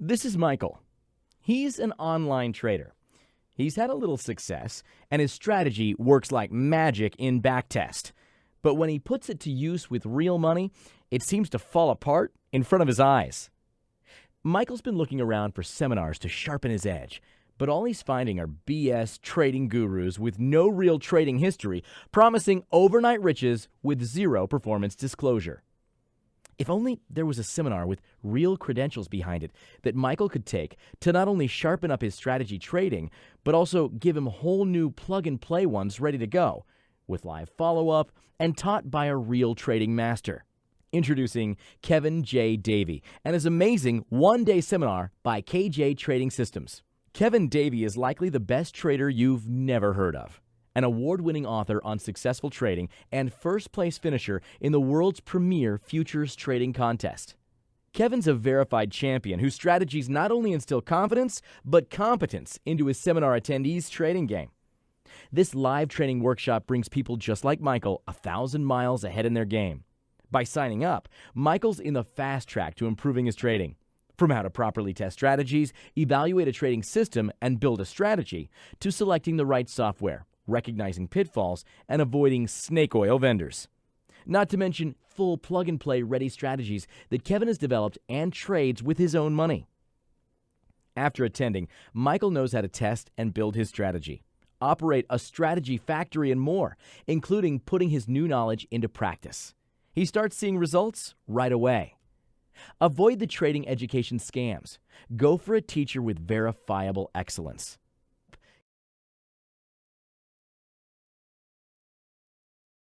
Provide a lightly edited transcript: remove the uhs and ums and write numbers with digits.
This is Michael. He's an online trader. He's had a little success, and his strategy works like magic in backtest. But when he puts it to use with real money, it seems to fall apart in front of his eyes. Michael's been looking around for seminars to sharpen his edge, but all he's finding are BS trading gurus with no real trading history, promising overnight riches with zero performance disclosure. If only there was a seminar with real credentials behind it that Michael could take to not only sharpen up his strategy trading, but also give him whole new plug-and-play ones ready to go, with live follow-up and taught by a real trading master. Introducing Kevin J. Davey and his amazing one-day seminar by KJ Trading Systems. Kevin Davey is likely the best trader you've never heard of. An award-winning author on successful trading and first-place finisher in the world's premier futures trading contest. Kevin's a verified champion whose strategies not only instill confidence, but competence into his seminar attendees' trading game. This live training workshop brings people just like Michael 1,000 miles ahead in their game. By signing up, Michael's in the fast track to improving his trading. From how to properly test strategies, evaluate a trading system, and build a strategy, to selecting the right software, recognizing pitfalls, and avoiding snake oil vendors. Not to mention full plug-and-play ready strategies that Kevin has developed and trades with his own money. After attending, Michael knows how to test and build his strategy, operate a strategy factory, and more, including putting his new knowledge into practice. He starts seeing results right away. Avoid the trading education scams. Go for a teacher with verifiable excellence.